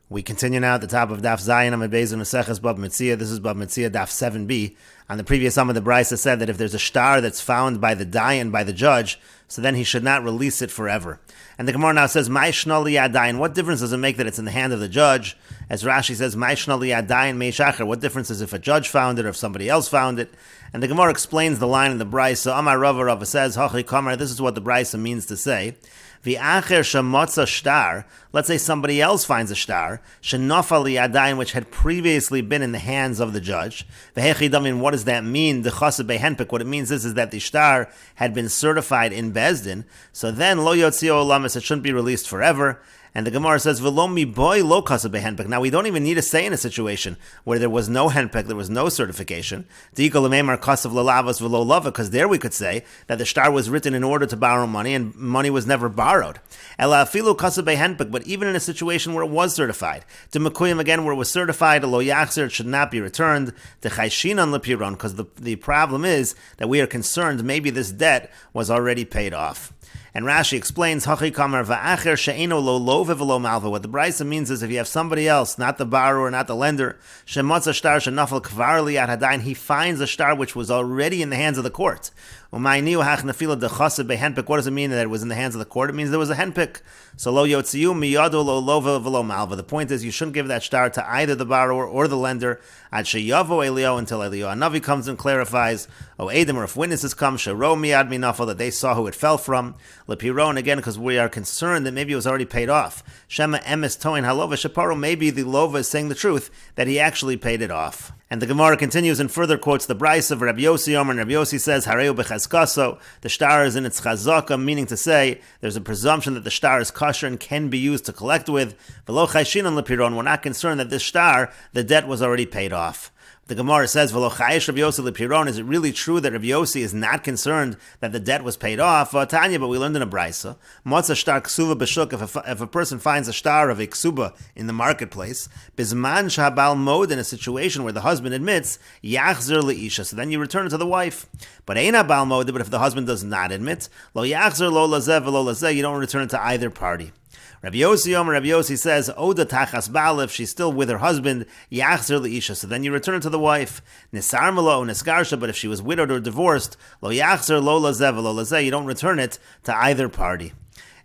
We continue now at the top of Daf Zayin Amud Beis in Meseches Bava Metzia. This is Bava Metzia Daf 7b. On the previous Amud, the Brisa said that if there's a star that's found by the dayan, by the judge, so then he should not release it forever. And the Gemara now says, "Mai shnali adayin." What difference does it make that it's in the hand of the judge? As Rashi says, "Mai shnali adayin mei shacher." What difference is if a judge found it or if somebody else found it? And the Gemara explains the line in the Brisa. Amar Rava says, "Hachi kamar." This is what the Brisa means to say. V'acher shemotza shtar. Let's say somebody else finds a shtar shenafal liyadayin, which had previously been in the hands of the judge. V'hechidamin. What does that mean? The chassid behenpik. What it means is that the shtar had been certified in Bezdin. So then lo yotzio olamis. It shouldn't be released forever. And the Gemara says, "V'lo mi boy lo chassid behenpik." Now we don't even need to say in a situation where there was no henpik, there was no certification. Di'ikol lememar chassid l'lavos v'lo lava, because there we could say that the shtar was written in order to borrow money, and money was never borrowed. Ela afilu chassid behenpik, but even in a situation where it was certified, to mekuyim again where it was certified, lo yachzer, it should not be returned. To chayshinan lepiron, because the problem is that we are concerned maybe this debt was already paid off. And Rashi explains, Hachi kamar va'acher she'eno lo love v'lo malva. What the Brisa means is if you have somebody else, not the borrower, not the lender, shemotza shtar shenafal kvar liyad hadayin, he finds a shtar which was already in the hands of the court. What does it mean that it was in the hands of the court? It means there was a henpik. So lo yotziu miyado lo lova v'lo malva. The point is you shouldn't give that shtar to either the borrower or the lender ad sheyavo elio, until Elio Hanavi comes and clarifies, o edim, or if witnesses come, shero miyad minafal, that they saw who it fell from, lepiron, again because we are concerned that maybe it was already paid off. Shema emes toin halova shaparo, maybe the lova is saying the truth that he actually paid it off. And the Gemara continues and further quotes the Brisa of Rabbi Yossi Omer, and Rabbi Yossi says, Hareu b'chazkaso, the shtar is in its chazaka, meaning to say, there's a presumption that the shtar is kosher and can be used to collect with. V'lo chayshinan lepiron, we're not concerned that this shtar, the debt was already paid off. The Gemara says, "V'lo chayish Rabbi Yossi lepiron." Is it really true that Rabbi Yossi is not concerned that the debt was paid off? Tanya, but we learned in a brisa, "Motza shtar ksuva b'shuk." If a person finds a shtar of a ksuba in the marketplace, bizman shabal mod, in a situation where the husband admits, yachzer leisha, so then you return it to the wife. But eina bal mod, but if the husband does not admit, lo yachzer lo lazeh v'lo lazeh, you don't return it to either party. Rabbi Yossi says, Oda tachas ba'al, if she's still with her husband, yachzer leisha, so then you return it to the wife. Nisar malo niskarsha, but if she was widowed or divorced, lo yachzer lo lazeh v'lo lazeh, you don't return it to either party.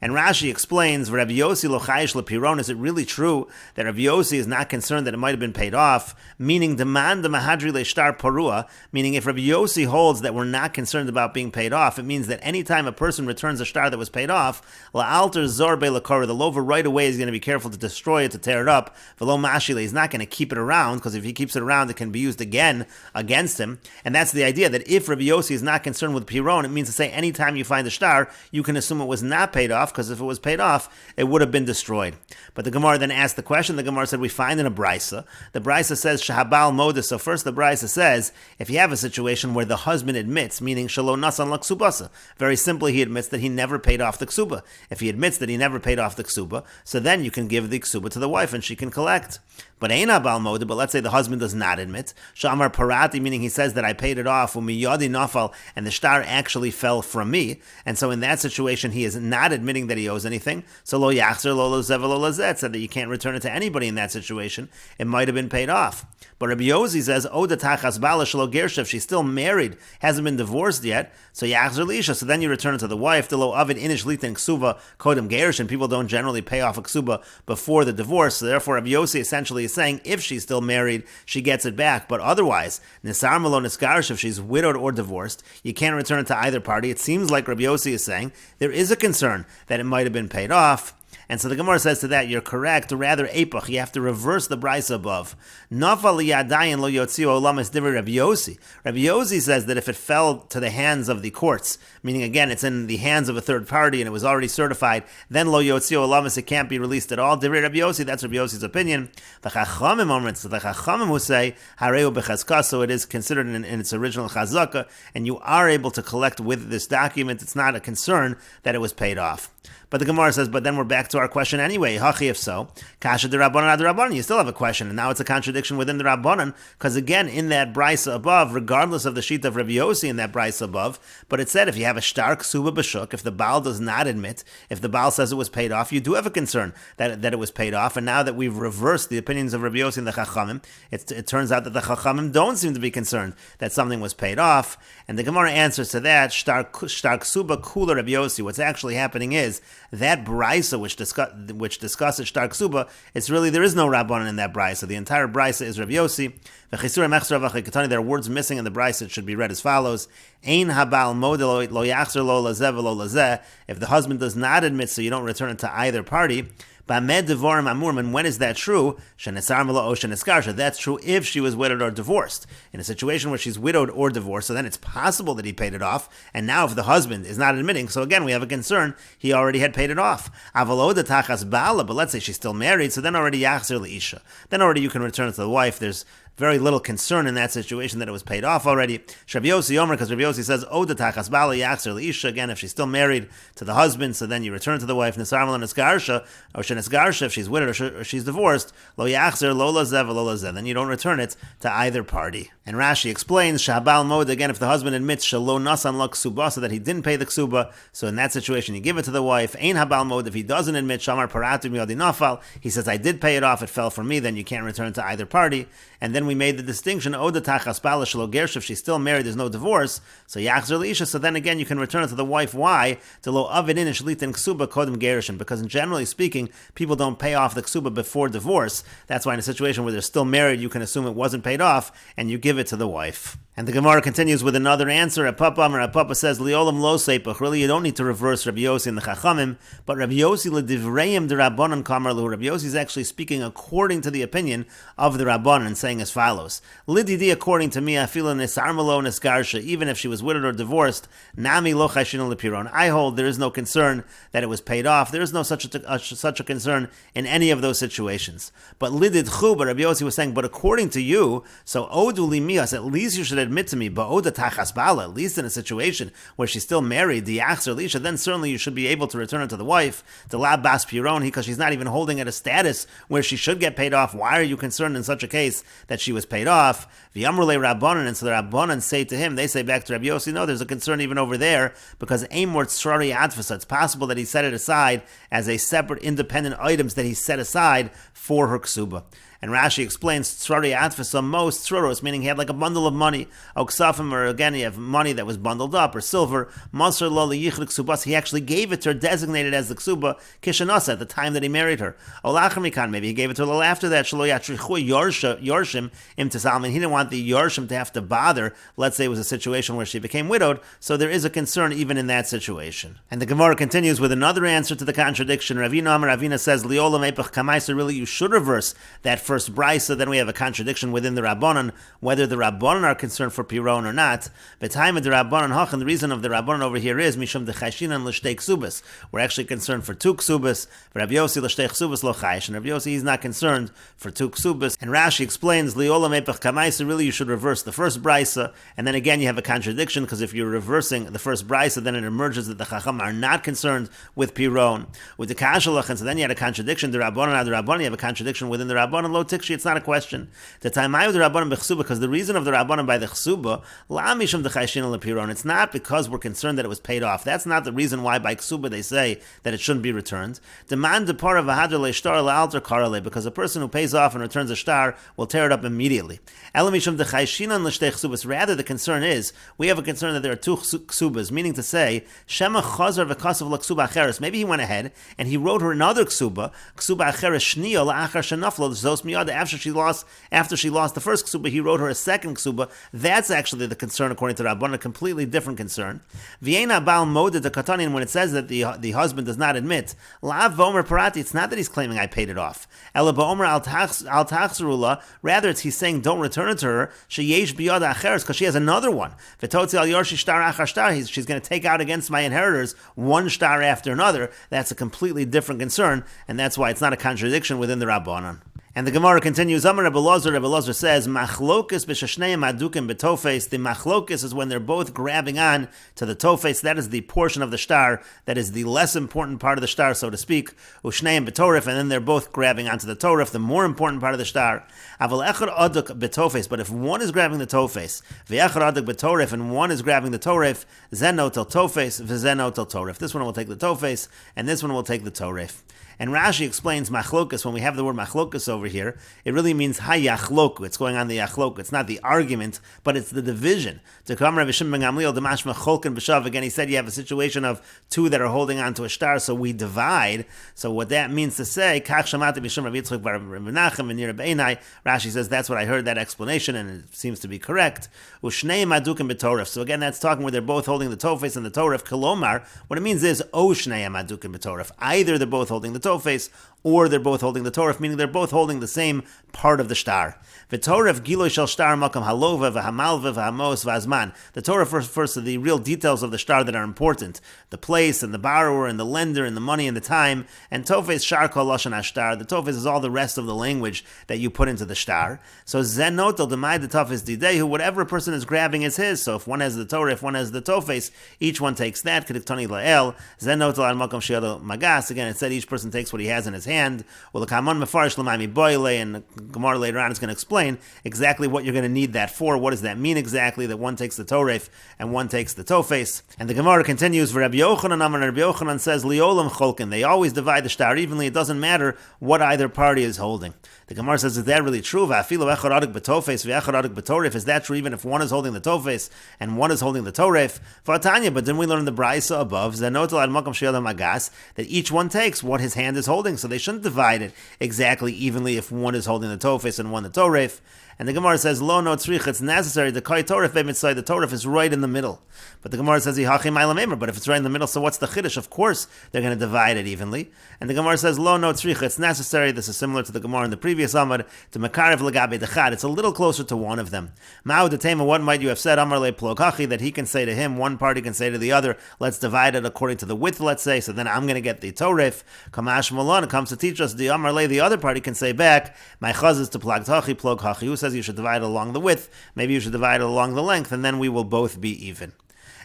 And Rashi explains, Rabbi Yossi lo chayish lepiron, is it really true that Rabbi Yossi is not concerned that it might have been paid off? Meaning, demand the mahadri le shtar parua, meaning if Rabbi Yossi holds that we're not concerned about being paid off, it means that any time a person returns a shtar that was paid off, la'alter zor be'lakora, the lover right away is going to be careful to destroy it, to tear it up. V'lo mashile, he's not going to keep it around, because if he keeps it around, it can be used again against him. And that's the idea, that if Rabbi Yossi is not concerned with piron, it means to say any time you find a shtar, you can assume it was not paid off, because if it was paid off, it would have been destroyed. But the Gemara then asked the question. The Gemara said, we find in a Brisa. The Brisa says, Shahabal Modus. So first the Brisa says, if you have a situation where the husband admits, meaning Shalom Nasan Laksubasa, very simply he admits that he never paid off the ksuba. If he admits that he never paid off the ksuba, so then you can give the ksuba to the wife and she can collect. But Eina Bal Moda, but let's say the husband does not admit. Shamar Parati, meaning he says that I paid it off, Umiyadi Nafal, and the shtar actually fell from me. And so in that situation, he is not admitting that he owes anything. So Lo Yachzer, Lo Lozev, Lo Lozet, said that you can't return it to anybody in that situation. It might have been paid off. But Rabbi Yossi says, Oda Tachas Bala Shelo Gershev, she's still married, hasn't been divorced yet, so Yachzer Lisha, so then you return it to the wife. The Lo Avid Inish Litin Ksuva Kodem Gersh, and people don't generally pay off a ksuba before the divorce. So therefore, Rabbi Yossi essentially is saying, if she's still married, she gets it back. But otherwise, Nisar Malo Niskarsh, if she's widowed or divorced, you can't return it to either party. It seems like Rabbi Yossi is saying there is a concern that it might have been paid off. And so the Gemara says to that, you're correct, or rather, Epach, you have to reverse the Brisa above. Nafal liyadayin lo yotzio olamas divrei Rabbi Yossi. Rabbi Yossi says that if it fell to the hands of the courts, meaning again, it's in the hands of a third party and it was already certified, then lo yotzio olamas, it can't be released at all. Divrei Rabbi Yossi, that's Rabbi Yossi's opinion. The Chachamim so the Chachamim who say, Hareu b'chazka, so it is considered in its original chazaka, and you are able to collect with this document. It's not a concern that it was paid off. But the Gemara says, but then we're back to our question anyway. Hachi, if so, kasha de rabbanan ad rabbanan. You still have a question, and now it's a contradiction within the rabbanan, because again, in that brisa above, regardless of the sheet of Rabbi Yossi in that brisa above, but it said if you have a shtar ksuba b'shuk, if the Baal does not admit, if the Baal says it was paid off, you do have a concern that it was paid off. And now that we've reversed the opinions of Rabbi Yossi and the Chachamim, it turns out that the Chachamim don't seem to be concerned that something was paid off. And the Gemara answers to that, shtar ksuba kula Rabbi Yossi. What's actually happening is that brisa which discusses shtar ksuba, it's really, there is no rabbanan in that brisa. The entire brisa is Rabbi Yossi. There are words missing in the brisa. It should be read as follows: Ein habal model lo yachzer lo lazeh v'lo lazeh. If the husband does not admit, so you don't return it to either party. Ba'med devorim amur, and when is that true? Shenesar melo o sheneskarsha. That's true if she was widowed or divorced. In a situation where she's widowed or divorced, so then it's possible that he paid it off. And now if the husband is not admitting, so again we have a concern, he already had paid it off. Avalo de tachas bala, but let's say she's still married, so then already yachzer leisha. Then already you can return it to the wife. There's very little concern in that situation that it was paid off already. Rabbi Yossi Omer, because Rabbi Yossi says, "O detachas bala yachzer leisha." Again, if she's still married to the husband, so then you return to the wife. Nesarmel and nesgarsha, or shenesgarsha, if she's widowed or she's divorced, lo yachzer lo lazeh v'lo lazeh. Then you don't return it to either party. And Rashi explains, "Shahabal mod." Again, if the husband admits shelo nasan la ksuba, so that he didn't pay the ksuba, so in that situation you give it to the wife. Ein habal mod. If he doesn't admit, shamar paratu miyadi nafal, he says, "I did pay it off; it fell from me." Then you can't return to either party. And then we made the distinction, Oda tachas bala shelo gersh, if she's still married, there's no divorce, so yachzer leisha, so then again you can return it to the wife. Why? To lo avidin and shlitin ksuba kodem gerishin, because generally speaking, people don't pay off the ksuba before divorce. That's why in a situation where they're still married, you can assume it wasn't paid off, and you give it to the wife. And the Gemara continues with another answer. A Papa says, Liolam lo seipach. Really, you don't need to reverse Rabbi Yossi and the Chachamim, but Rabbi Yossi ledivreim de Rabbanan kamar lu. Rabbi Yossi is actually speaking according to the opinion of the Rabbanan and saying as follows: Lididi, according to me, afila nesarmelo nesgarsha. Even if she was widowed or divorced, nami lo chashinu lepiron. I hold there is no concern that it was paid off. There is no such a concern in any of those situations. But lidid chu. But Rabbi Yossi was saying, but according to you, so odu limias. At least you should admit to me, ba'oda tachas bala, at least in a situation where she's still married, the yachzer lisha, then certainly you should be able to return it to the wife, the la bas piron, because she's not even holding at a status where she should get paid off. Why are you concerned in such a case that she was paid off? V'yamrule rabbanan, and so the rabbanan say to him, they say back to Rabbi Yossi, no, there's a concern even over there, because aimor tzrari adfasa, it's possible that he set it aside as a separate independent items that he set aside for her ksuba. And Rashi explains, tzrari atfasa, most tzroros, meaning he had like a bundle of money, oksafim, or again, you have money that was bundled up, or silver, masr lo liyichlik ksubas, he actually gave it to her, designated as the ksuba, kishanasa, at the time that he married her. Olachamikan, maybe he gave it to her a little after that, shalo yatrichu yorshim imtisal, and he didn't want the yorshim to have to bother, let's say it was a situation where she became widowed, so there is a concern even in that situation. And the Gemara continues with another answer to the contradiction. Ravina says, liolam epach kamaisa, really you should reverse that first brisa. Then we have a contradiction within the Rabbanan, whether the Rabbanan are concerned for Piron or not. But time of the Rabbanan hach, and the reason of the Rabbanan over here is mishum dechashinan l'shtei ksubas. We're actually concerned for two ksubas. Rabbi Yossi l'shtei ksubas lo chayish, and Rabbi Yossi he's not concerned for two ksubas. And Rashi explains liolam epach kamaisa. Really, you should reverse the first brisa, and then again you have a contradiction because if you're reversing the first brisa, then it emerges that the Chacham are not concerned with Piron. With the kashalach, and so then you had a contradiction. The Rabbanan, you have a contradiction within the Rabbanan. Lo tikshi, it's not a question. The time of the Rabbanan b'chsuba, because the reason of the Rabbanan by the chsuba, la mishum dechayshinu lepiron. It's not because we're concerned that it was paid off. That's not the reason why by ksuba they say that it shouldn't be returned. Demand depara v'hadr leishtar la'alter karale, because a person who pays off and returns a shtar will tear it up immediately. Ela mishum dechayshinu l'shtei ksubas. Rather, the concern is we have a concern that there are two ksubas, meaning to say shema chazar v'kasav l'ksuba acheres. Maybe he went ahead and he wrote her another ksuba acheres shniya la'achar shenaflo zos miyada. After she lost the first ksuba, he wrote her a second ksuba. That's actually the concern according to Rabbanan, a completely different concern. Vienna bal moded the katanian, when it says that the husband does not admit, lav vomer parati, it's not that he's claiming I paid it off. Ela ba'omer al tachzerula, rather it's he's saying don't return it to her, sheyesh biyada acheres, because she has another one. V'totzi al yorshi shtar achar shtar, she's going to take out against my inheritors one shtar after another. That's a completely different concern, and that's why it's not a contradiction within the Rabbanan. And the Gemara continues, Amar Rebbe Elazar says, Machlokes b'shashneim adukim betofes. The machlokes is when they're both grabbing on to the tofes. That is the portion of the star that is the less important part of the star, so to speak. Ushneim betorif, and then they're both grabbing onto the torif, the more important part of the star. Aval echad aduk betofes, but if one is grabbing the tofes, v'echad aduk betorif, and one is grabbing the torif, zeno tel tofes, v'zeno tel torif. This one will take the tofes, and this one will take the torif. And Rashi explains machlokus. When we have the word machlokus over here, it really means hayachloku. It's going on the yachloku. It's not the argument, but it's the division. Again, he said you have a situation of two that are holding on to a star, so we divide. So what that means to say, Rashi says that's what I heard, that explanation, and it seems to be correct. So again, that's talking where they're both holding the tofes and the torif. Kolomar, what it means is either they're both holding the tofes, or they're both holding the torif, meaning they're both holding the same part of the star. V'torif giloi shel star makam halova v'hamalva v'hamos v'azman. The torif refers to the real details of the star that are important, the place and the borrower and the lender and the money and the time. And tofes shar kol lashon hashtar. The tofes is all the rest of the language that you put into the star. So zenotel demai the tofes didehu. Whatever a person is grabbing is his. So if one has the torif, one has the tofes, each one takes that. Kediktoni lael zenotel al makam she'ado magas. Again, it said each person takes what he has in his hand. Well, the kamon mefarish l'maymi boile, and Gemara later on is going to explain exactly what you're going to need that for. What does that mean exactly, that one takes the toref and one takes the tofes? And the Gemara continues, Rabbi Yochanan says, Liolam cholkin. They always divide the star evenly. It doesn't matter what either party is holding. The Gemara says, is that really true? Is that true even if one is holding the tofes and one is holding the toref? But didn't we learn the Braisa above that each one takes what his hand is holding, so they shouldn't divide it exactly evenly if one is holding the tofes and one the toref. And the Gemara says, Lo no tzrich, it's necessary. The kai toref b'mitzvah, the toref is right in the middle. But the Gemara says, but if it's right in the middle, so what's the chiddush? Of course, they're going to divide it evenly. And the Gemara says, Lo no tzrich, it's necessary. This is similar to the Gemara in the previous Amar, to makarev legabe dechad. It's a little closer to one of them. Ma'u detema, what might you have said, Amar le plokachi, that he can say to him, one party can say to the other, let's divide it according to the width, let's say, so then I'm going to get the toref. Kamash malon, it comes to teach us, the Amar le, the other party can say back, my chaz is to plagtachi, ploghachi. Who says you should divide it along the width? Maybe you should divide it along the length, and then we will both be even.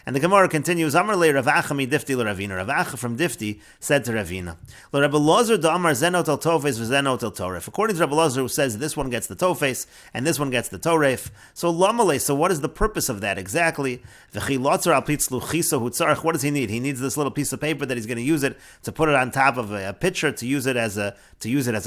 And the Gemara continues, Amar le Rav Acha mi Difti l'Ravina. Rav Acha from Difti said to Ravina, Lo Rebbe Elazar da Amar zenot el tofes v'zenot el toref. According to Rebbe Elazar, who says this one gets the tofes and this one gets the toref. So lamale, so what is the purpose of that exactly? V'chi lotzar al pitzlu chiso hutzarech. What does he need? He needs this little piece of paper that he's going to use it to put it on top of a pitcher, to use it as a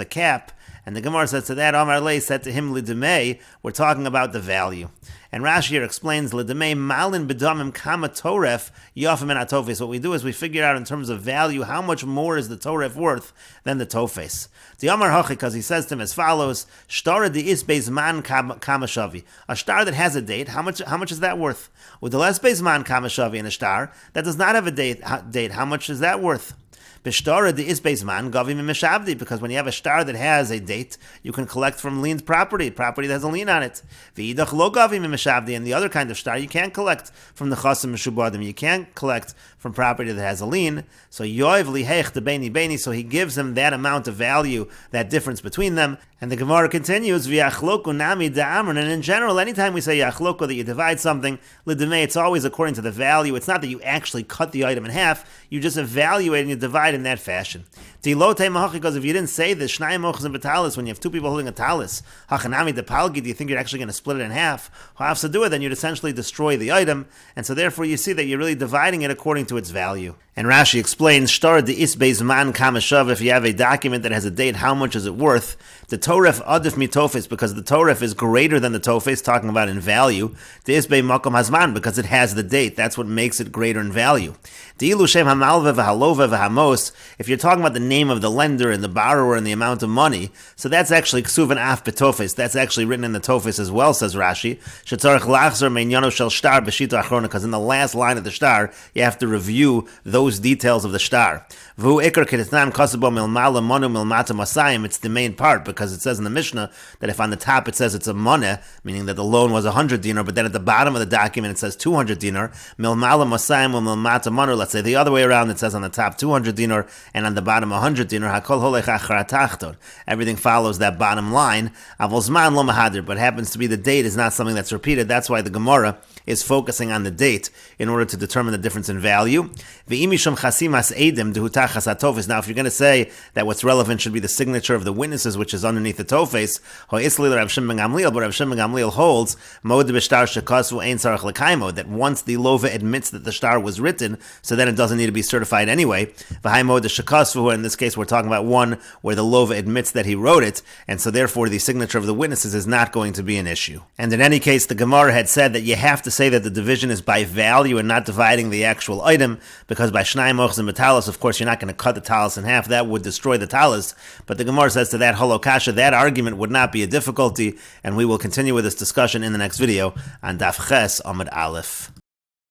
cap. And the Gemara says to that, Amar le said to him, Lidemei, we're talking about the value. And Rashi here explains, Lidemei malin bedamim kama toref yafim en atofes. What we do is we figure out in terms of value how much more is the toref worth than the tofes. The Amar Hachi, because he says to him as follows, Shtara di isbeis man kama shavi. A star that has a date, how much is that worth? With the less beis man kama shavi in a star that does not have a date, how much is that worth? B'shtara the isbeis man gavim mishavdi, because when you have a star that has a date, you can collect from liened property that has a lien on it. V'idach lo gavim mishavdi, and the other kind of star you can't collect from the chasim mishubadim. You can't collect from property that has a lien. So yoiv lihech the beni, so he gives him that amount of value, that difference between them. And the Gemara continues, v'yachloku nami da'amron, and in general, anytime we say yachloku, that you divide something, l'demei, it's always according to the value. It's not that you actually cut the item in half, you just evaluate and you divide in that fashion. Because if you didn't say this, when you have two people holding a talis, do you think you're actually going to split it in half? Then you'd essentially destroy the item, and so therefore you see that you're really dividing it according to its value. And Rashi explains, if you have a document that has a date, how much is it worth? The toref adif mitofes, because the toref is greater than the tofes, talking about in value. The isbei makom hazman, because it has the date. That's what makes it greater in value. If you're talking about the name of the lender and the borrower and the amount of money, so that's actually ksuvan af betofes. That's actually written in the tofes as well, says Rashi. Because in the last line of the star, you have to review those details of the star. It's the main part, because it says in the Mishnah that if on the top it says it's a money, meaning that the loan was 100 dinar, but then at the bottom of the document it says 200 dinar, let's say the other way around, it says on the top 200 dinar, dinar, and on the bottom 100 dinar. Hakol holech achar tachton. Everything follows that bottom line. Avol zman lo mahadir, but happens to be the date is not something that's repeated. That's why the Gemara is focusing on the date in order to determine the difference in value. Now, if you're going to say that what's relevant should be the signature of the witnesses, which is underneath the tofes, but Rav Shimon ben Gamliel holds that once the lova admits that the star was written, so then it doesn't need to be certified anyway. In this case, we're talking about one where the lova admits that he wrote it, and so therefore the signature of the witnesses is not going to be an issue. And in any case, the Gemara had said that you have to say that the division is by value and not dividing the actual item, because by shnai mochs and metalis, of course, you're not going to cut the talis in half. That would destroy the talis. But the Gemara says to that halokasha, that argument would not be a difficulty, and we will continue with this discussion in the next video on Daf Ches Amud Aleph.